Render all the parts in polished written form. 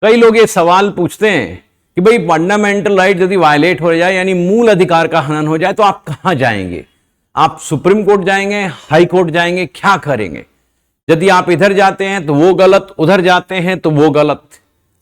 कई लोग ये सवाल पूछते हैं कि भाई फंडामेंटल राइट यदि वायलेट हो जाए यानी मूल अधिकार का हनन हो जाए तो आप कहां जाएंगे? आप सुप्रीम कोर्ट जाएंगे, हाई कोर्ट जाएंगे, क्या करेंगे? यदि आप इधर जाते हैं तो वो गलत, उधर जाते हैं तो वो गलत,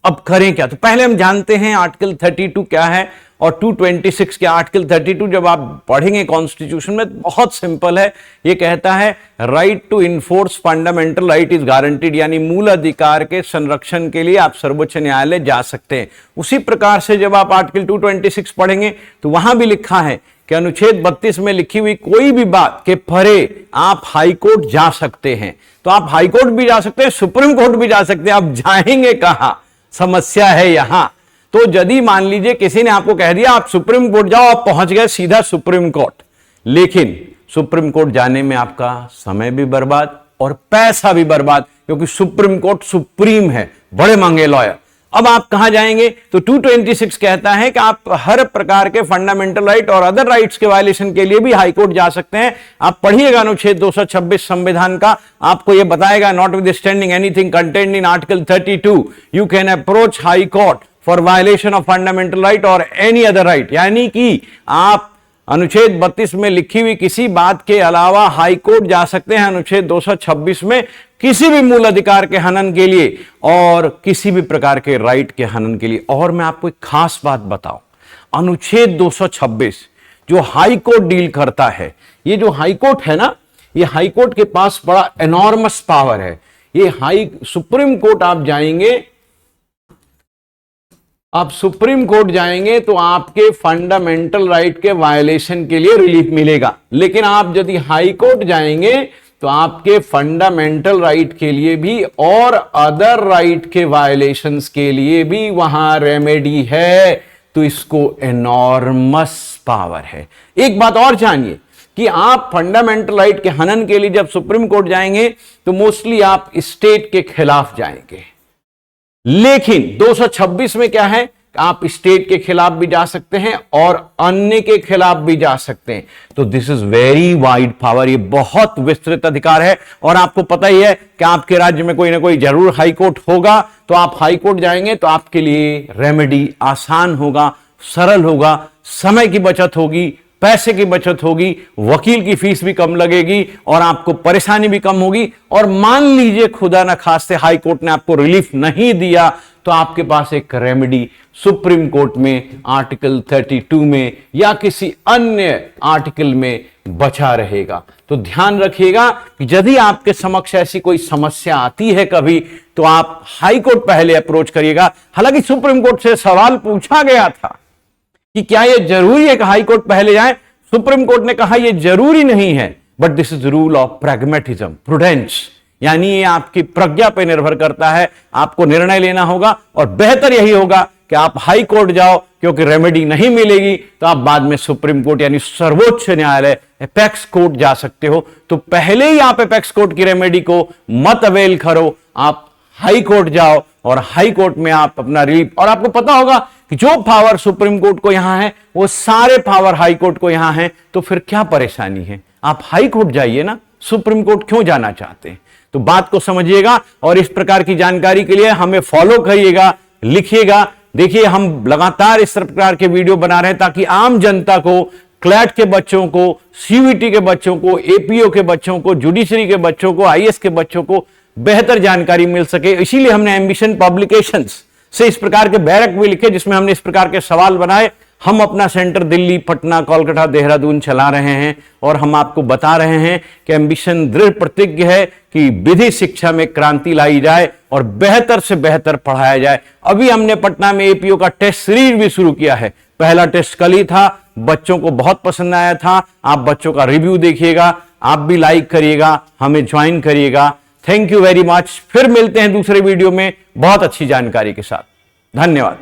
अब करें क्या? तो पहले हम जानते हैं आर्टिकल 32 क्या है और 226 क्या। आर्टिकल 32 जब आप पढ़ेंगे कॉन्स्टिट्यूशन में, बहुत सिंपल है। ये कहता है right to enforce fundamental right is guaranteed, यानी मूल अधिकार के संरक्षण के लिए आप सर्वोच्च न्यायालय जा सकते हैं। उसी प्रकार से जब आप आर्टिकल 226 पढ़ेंगे तो वहां भी लिखा है कि अनुच्छेद 32 में लिखी हुई कोई भी बात के परे आप हाई कोर्ट जा सकते हैं। तो आप हाई कोर्ट भी जा सकते हैं, सुप्रीम कोर्ट भी जा सकते हैं। आप जाएंगे कहां? समस्या है यहां। तो यदि मान लीजिए किसी ने आपको कह दिया आप सुप्रीम कोर्ट जाओ, आप पहुंच गए सीधा सुप्रीम कोर्ट, लेकिन सुप्रीम कोर्ट जाने में आपका समय भी बर्बाद और पैसा भी बर्बाद, क्योंकि सुप्रीम कोर्ट सुप्रीम है, बड़े महंगे लॉयर। अब आप कहां जाएंगे? तो 226 कहता है कि आप हर प्रकार के फंडामेंटल राइट और अदर राइट्स के वायलेशन के लिए भी हाई कोर्ट जा सकते हैं। आप पढ़िएगा अनुच्छेद 226 संविधान का, आपको यह बताएगा notwithstanding anything contained in article 32 you can approach high court for violation of fundamental right और एनी अदर राइट, यानी कि आप अनुच्छेद 32 में लिखी हुई किसी बात के अलावा हाई कोर्ट जा सकते हैं अनुच्छेद 226 में किसी भी मूल अधिकार के हनन के लिए और किसी भी प्रकार के राइट के हनन के लिए। और मैं आपको एक खास बात बताऊं, अनुच्छेद 226 जो हाई कोर्ट डील करता है, ये जो हाई कोर्ट है ना, ये हाई कोर्ट के पास बड़ा एनॉर्मस पावर है। ये सुप्रीम कोर्ट आप जाएंगे, आप सुप्रीम कोर्ट जाएंगे तो आपके फंडामेंटल राइट के वायलेशन के लिए रिलीफ मिलेगा, लेकिन आप यदि हाई कोर्ट जाएंगे तो आपके फंडामेंटल राइट के लिए भी और अदर राइट के वायलेशंस के लिए भी वहां रेमेडी है। तो इसको एनॉर्मस पावर है। एक बात और जानिए कि आप फंडामेंटल राइट के हनन के लिए जब सुप्रीम कोर्ट जाएंगे तो मोस्टली आप स्टेट के खिलाफ जाएंगे, लेकिन 226 में क्या है? आप स्टेट के खिलाफ भी जा सकते हैं और अन्य के खिलाफ भी जा सकते हैं। तो this is very wide power, ये बहुत विस्तृत अधिकार है। और आपको पता ही है कि आपके राज्य में कोई ना कोई जरूर हाई कोर्ट होगा, तो आप हाई कोर्ट जाएंगे तो आपके लिए रेमेडी आसान होगा, सरल होगा, समय की बचत होगी, पैसे की बचत होगी, वकील की फीस भी कम लगेगी और आपको परेशानी भी कम होगी। और मान लीजिए खुदा ना खास्ते हाई कोर्ट ने आपको रिलीफ नहीं दिया तो आपके पास एक रेमेडी सुप्रीम कोर्ट में आर्टिकल 32 में या किसी अन्य आर्टिकल में बचा रहेगा। तो ध्यान रखिएगा कि यदि आपके समक्ष ऐसी कोई समस्या आती है कभी, तो आप हाई कोर्ट पहले अप्रोच करिएगा। हालांकि सुप्रीम कोर्ट से सवाल पूछा गया था कि क्या यह जरूरी है कि हाई कोर्ट पहले जाए? सुप्रीम कोर्ट ने कहा यह जरूरी नहीं है, but this is rule of pragmatism, prudence, यानी ये आपकी प्रज्ञा पर निर्भर करता है। आपको निर्णय लेना होगा और बेहतर यही होगा कि आप हाई कोर्ट जाओ, क्योंकि रेमेडी नहीं मिलेगी तो आप बाद में सुप्रीम कोर्ट यानी सर्वोच्च न्यायालय एपेक्स कोर्ट जा सकते हो। तो पहले ही आप एपेक्स कोर्ट की रेमेडी को मत अवेल करो, आप हाई कोर्ट जाओ और हाई कोर्ट में आप अपना रिलीफ। और आपको पता होगा कि जो पावर सुप्रीम कोर्ट को यहां है वो सारे पावर हाई कोर्ट को यहां है, तो फिर क्या परेशानी है? आप हाई कोर्ट जाइए ना, सुप्रीम कोर्ट क्यों जाना चाहते हैं? तो बात को समझिएगा और इस प्रकार की जानकारी के लिए हमें फॉलो करिएगा, लिखिएगा। देखिए हम लगातार इस प्रकार के वीडियो बना रहे हैं ताकि आम जनता को, क्लैट के बच्चों को, सीयूईटी के बच्चों को, एपीओ के बच्चों को, जुडिशरी के बच्चों को, आईएएस के बच्चों को बेहतर जानकारी मिल सके। इसीलिए हमने एम्बिशन पब्लिकेशंस से इस प्रकार के बैरक भी लिखे जिसमें हमने इस प्रकार के सवाल बनाए। हम अपना सेंटर दिल्ली, पटना, कोलकाता, देहरादून चला रहे हैं और हम आपको बता रहे हैं कि एम्बिशन दृढ़ प्रतिज्ञ है कि विधि शिक्षा में क्रांति लाई जाए और बेहतर से बेहतर पढ़ाया जाए। अभी हमने पटना में एपीओ का टेस्ट सीरीज भी शुरू किया है। पहला टेस्ट कल ही था, बच्चों को बहुत पसंद आया था। आप बच्चों का रिव्यू देखिएगा, आप भी लाइक करिएगा, हमें ज्वाइन करिएगा। Thank you very much. फिर मिलते हैं दूसरे वीडियो में बहुत अच्छी जानकारी के साथ। धन्यवाद।